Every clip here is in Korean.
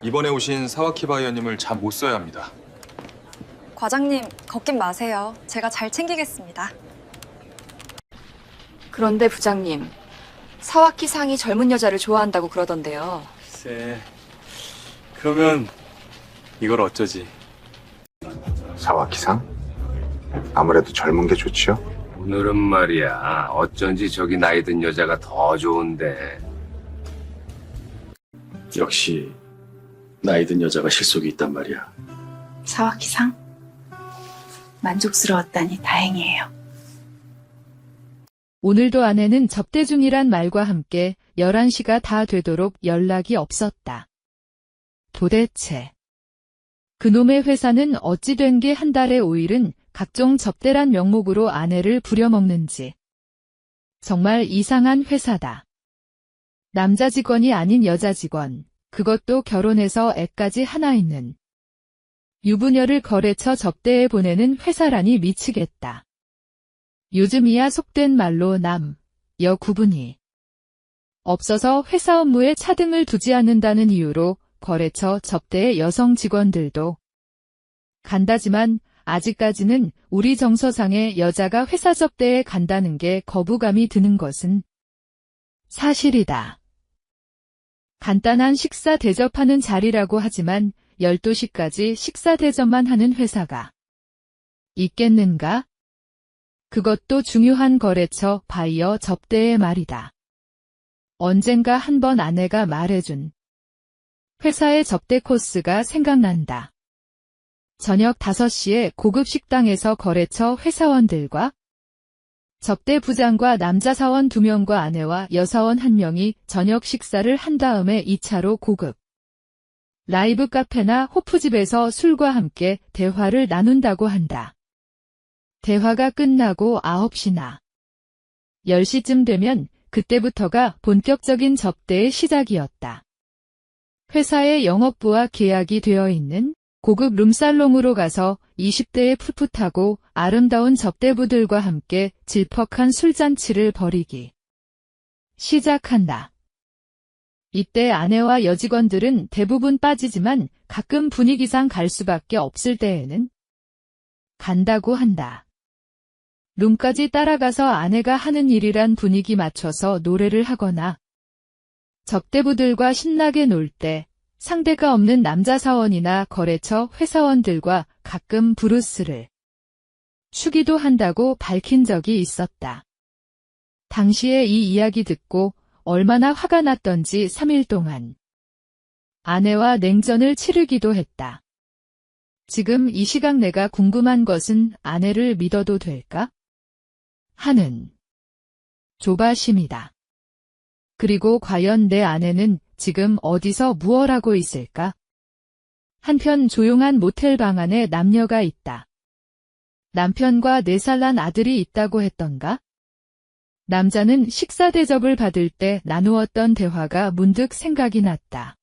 이번에 오신 사와키 바이어님을 잠 못 써야 합니다. 과장님, 걱긴 마세요. 제가 잘 챙기겠습니다. 그런데 부장님, 사와키 상이 젊은 여자를 좋아한다고 그러던데요. 글쎄, 그러면 이걸 어쩌지? 사와키상? 아무래도 젊은 게 좋지요? 오늘은 말이야, 어쩐지 저기 나이 든 여자가 더 좋은데. 역시 나이 든 여자가 실속이 있단 말이야. 사와키상? 만족스러웠다니 다행이에요. 오늘도 아내는 접대 중이란 말과 함께 11시가 다 되도록 연락이 없었다. 도대체 그놈의 회사는 어찌 된 게 한 달에 5일은 각종 접대란 명목으로 아내를 부려먹는지. 정말 이상한 회사다. 남자 직원이 아닌 여자 직원, 그것도 결혼해서 애까지 하나 있는. 유부녀를 거래처 접대에 보내는 회사라니 미치겠다. 요즘이야 속된 말로 남, 여 구분이 없어서 회사 업무에 차등을 두지 않는다는 이유로 거래처 접대의 여성 직원들도 간다지만 아직까지는 우리 정서상에 여자가 회사 접대에 간다는 게 거부감이 드는 것은 사실이다. 간단한 식사 대접하는 자리라고 하지만 12시까지 식사 대접만 하는 회사가 있겠는가? 그것도 중요한 거래처 바이어 접대의 말이다. 언젠가 한번 아내가 말해준 회사의 접대 코스가 생각난다. 저녁 5시에 고급 식당에서 거래처 회사원들과 접대 부장과 남자 사원 2명과 아내와 여사원 1명이 저녁 식사를 한 다음에 2차로 고급 라이브 카페나 호프집에서 술과 함께 대화를 나눈다고 한다. 대화가 끝나고 9시나 10시쯤 되면 그때부터가 본격적인 접대의 시작이었다. 회사의 영업부와 계약이 되어 있는 고급 룸살롱으로 가서 20대의 풋풋하고 아름다운 접대부들과 함께 질퍽한 술잔치를 벌이기 시작한다. 이때 아내와 여직원들은 대부분 빠지지만 가끔 분위기상 갈 수밖에 없을 때에는 간다고 한다. 룸까지 따라가서 아내가 하는 일이란 분위기 맞춰서 노래를 하거나 접대부들과 신나게 놀 때 상대가 없는 남자 사원이나 거래처 회사원들과 가끔 브루스를 추기도 한다고 밝힌 적이 있었다. 당시에 이 이야기 듣고 얼마나 화가 났던지 3일 동안 아내와 냉전을 치르기도 했다. 지금 이 시각 내가 궁금한 것은 아내를 믿어도 될까? 하는 조바심이다. 그리고 과연 내 아내는 지금 어디서 무얼 하고 있을까? 한편 조용한 모텔 방 안에 남녀가 있다. 남편과 4살 난 아들이 있다고 했던가? 남자는 식사 대접을 받을 때 나누었던 대화가 문득 생각이 났다.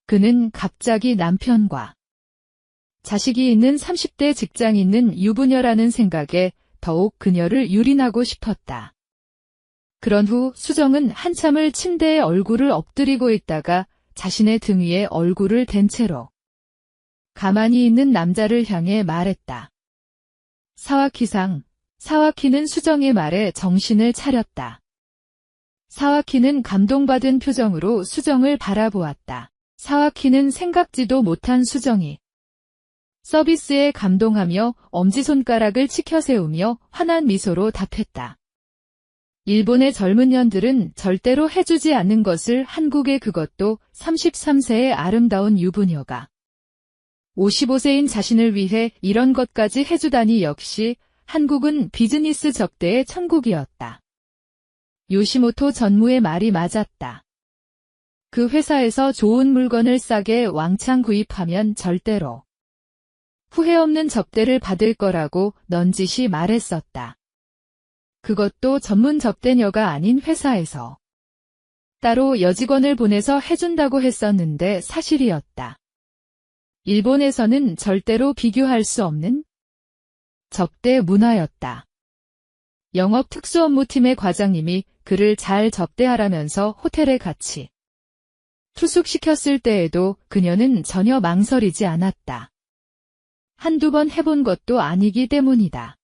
그는 갑자기 남편과 자식이 있는 30대 직장 있는 유부녀라는 생각에 더욱 그녀를 유린하고 싶었다. 그런 후 수정은 한참을 침대에 얼굴을 엎드리고 있다가 자신의 등 위에 얼굴을 댄 채로 가만히 있는 남자를 향해 말했다. 사와키상. 사와키는 수정의 말에 정신을 차렸다. 사와키는 감동받은 표정으로 수정을 바라보았다. 사와키는 생각지도 못한 수정이 서비스에 감동하며 엄지손가락을 치켜세우며 환한 미소로 답했다. 일본의 젊은 년들은 절대로 해주지 않는 것을 한국의 그것도 33세의 아름다운 유부녀가 55세인 자신을 위해 이런 것까지 해주다니 역시 한국은 비즈니스 접대의 천국이었다. 요시모토 전무의 말이 맞았다. 그 회사에서 좋은 물건을 싸게 왕창 구입하면 절대로 후회 없는 접대를 받을 거라고 넌지시 말했었다. 그것도 전문 접대녀가 아닌 회사에서 따로 여직원을 보내서 해준다고 했었는데 사실이었다. 일본에서는 절대로 비교할 수 없는 접대 문화였다. 영업 특수업무팀의 과장님이 그를 잘 접대하라면서 호텔에 같이 투숙시켰을 때에도 그녀는 전혀 망설이지 않았다. 한두 번 해본 것도 아니기 때문이다.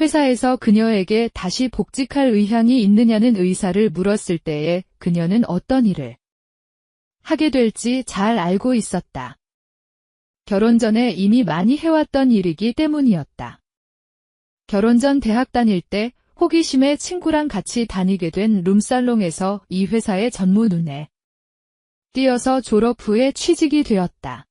회사에서 그녀에게 다시 복직할 의향이 있느냐는 의사를 물었을 때에 그녀는 어떤 일을 하게 될지 잘 알고 있었다. 결혼 전에 이미 많이 해왔던 일이기 때문이었다. 결혼 전 대학 다닐 때 호기심에 친구랑 같이 다니게 된 룸살롱에서 이 회사의 전무 눈에 띄어서 졸업 후에 취직이 되었다.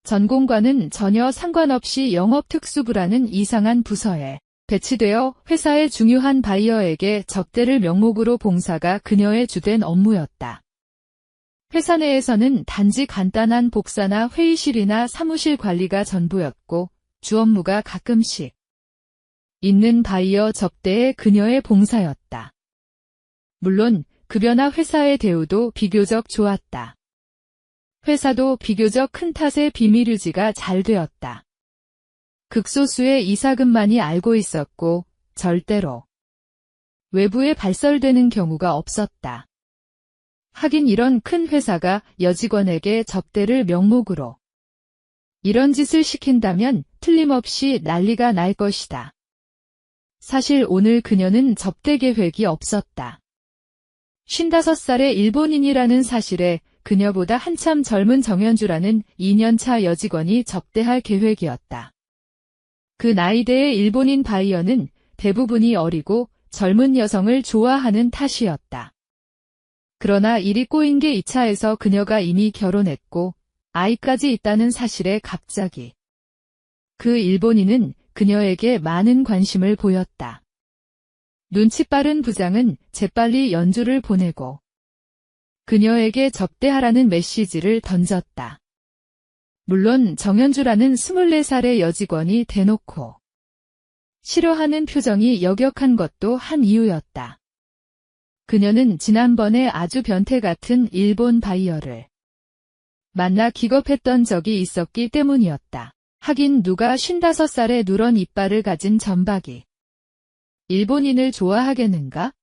전공과는 전혀 상관없이 영업특수부라는 이상한 부서에 배치되어 회사의 중요한 바이어에게 접대를 명목으로 봉사가 그녀의 주된 업무였다. 회사 내에서는 단지 간단한 복사나 회의실이나 사무실 관리가 전부였고 주 업무가 가끔씩 있는 바이어 접대에 그녀의 봉사였다. 물론 급여나 회사의 대우도 비교적 좋았다. 회사도 비교적 큰 탓에 비밀 유지가 잘 되었다. 극소수의 이사금만이 알고 있었고 절대로 외부에 발설되는 경우가 없었다. 하긴 이런 큰 회사가 여직원에게 접대를 명목으로 이런 짓을 시킨다면 틀림없이 난리가 날 것이다. 사실 오늘 그녀는 접대 계획이 없었다. 55살의 일본인이라는 사실에 그녀보다 한참 젊은 정현주라는 2년차 여직원이 접대할 계획이었다. 그 나이대의 일본인 바이어는 대부분이 어리고 젊은 여성을 좋아하는 탓이었다. 그러나 일이 꼬인 게 2차에서 그녀가 이미 결혼했고 아이까지 있다는 사실에 갑자기 그 일본인은 그녀에게 많은 관심을 보였다. 눈치 빠른 부장은 재빨리 연주를 보내고 그녀에게 접대하라는 메시지를 던졌다. 물론 정현주라는 24살의 여직원이 대놓고 싫어하는 표정이 역력한 것도 한 이유였다. 그녀는 지난번에 아주 변태 같은 일본 바이어를 만나 기겁했던 적이 있었기 때문이었다. 하긴 누가 55살의 누런 이빨을 가진 전박이 일본인을 좋아하겠는가?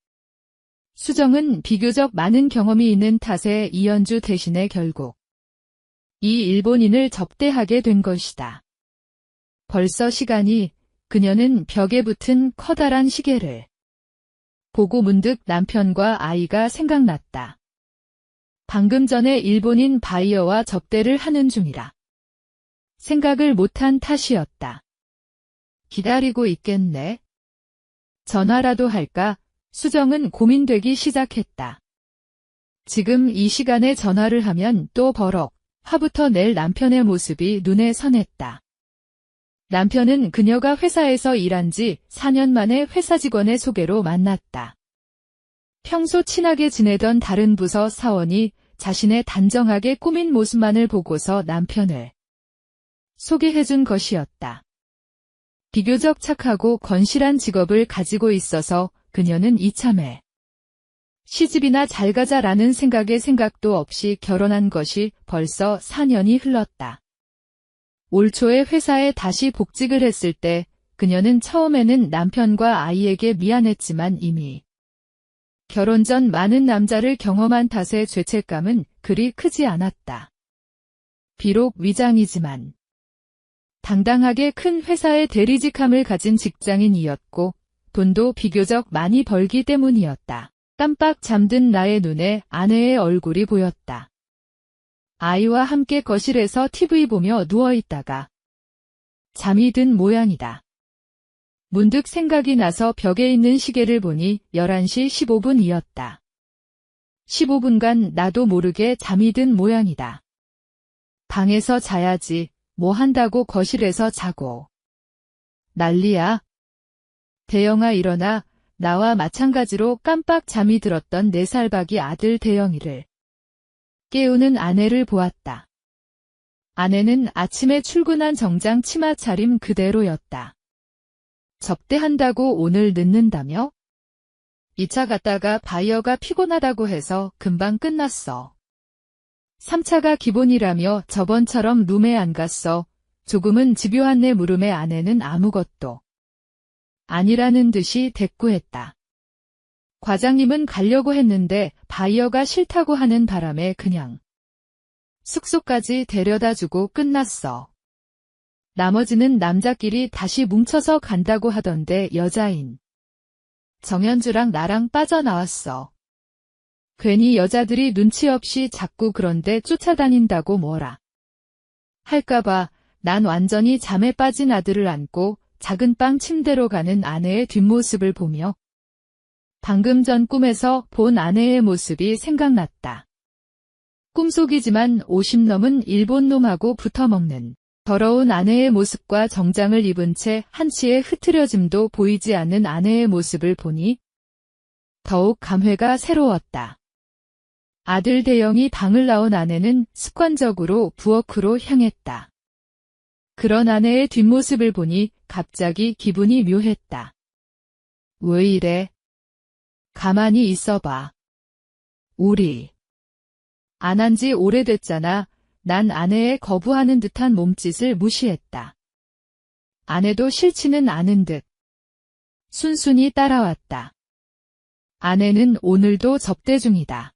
수정은 비교적 많은 경험이 있는 탓에 이연주 대신에 결국 이 일본인을 접대하게 된 것이다. 벌써 시간이 그녀는 벽에 붙은 커다란 시계를 보고 문득 남편과 아이가 생각났다. 방금 전에 일본인 바이어와 접대를 하는 중이라 생각을 못한 탓이었다. 기다리고 있겠네. 전화라도 할까? 수정은 고민되기 시작했다. 지금 이 시간에 전화를 하면 또 버럭 화부터 낼 남편의 모습이 눈에 선했다. 남편은 그녀가 회사에서 일한 지 4년 만에 회사 직원의 소개로 만났다. 평소 친하게 지내던 다른 부서 사원이 자신의 단정하게 꾸민 모습만을 보고서 남편을 소개해준 것이었다. 비교적 착하고 건실한 직업을 가지고 있어서 그녀는 이참에 시집이나 잘 가자라는 생각도 없이 결혼한 것이 벌써 4년이 흘렀다. 올 초에 회사에 다시 복직을 했을 때 그녀는 처음에는 남편과 아이에게 미안했지만 이미 결혼 전 많은 남자를 경험한 탓에 죄책감은 그리 크지 않았다. 비록 위장이지만 당당하게 큰 회사의 대리직함을 가진 직장인이었고 돈도 비교적 많이 벌기 때문이었다. 깜빡 잠든 나의 눈에 아내의 얼굴이 보였다. 아이와 함께 거실에서 TV 보며 누워있다가 잠이 든 모양이다. 문득 생각이 나서 벽에 있는 시계를 보니 11시 15분이었다. 15분간 나도 모르게 잠이 든 모양이다. 방에서 자야지 뭐 한다고 거실에서 자고. 난리야. 대영아 일어나. 나와 마찬가지로 깜빡 잠이 들었던 4살박이 아들 대영이를 깨우는 아내를 보았다. 아내는 아침에 출근한 정장 치마 차림 그대로였다. 접대한다고 오늘 늦는다며? 2차 갔다가 바이어가 피곤하다고 해서 금방 끝났어. 3차가 기본이라며 저번처럼 룸에 안 갔어. 조금은 집요한 내 물음에 아내는 아무것도 아니라는 듯이 대꾸했다. 과장님은 가려고 했는데 바이어가 싫다고 하는 바람에 그냥 숙소까지 데려다주고 끝났어. 나머지는 남자끼리 다시 뭉쳐서 간다고 하던데 여자인 정현주랑 나랑 빠져나왔어. 괜히 여자들이 눈치 없이 자꾸 그런데 쫓아다닌다고 뭐라 할까봐 난 완전히 잠에 빠진 아들을 안고 작은 방 침대로 가는 아내의 뒷모습을 보며 방금 전 꿈에서 본 아내의 모습이 생각났다. 꿈속이지만 50 넘은 일본 놈하고 붙어먹는 더러운 아내의 모습과 정장을 입은 채 한치의 흐트러짐도 보이지 않는 아내의 모습을 보니 더욱 감회가 새로웠다. 아들 대영이 방을 나온 아내는 습관적으로 부엌으로 향했다. 그런 아내의 뒷모습을 보니 갑자기 기분이 묘했다. 왜 이래? 가만히 있어봐. 우리 안 한 지 오래됐잖아. 난 아내의 거부하는 듯한 몸짓을 무시했다. 아내도 싫지는 않은 듯 순순히 따라왔다. 아내는 오늘도 접대 중이다.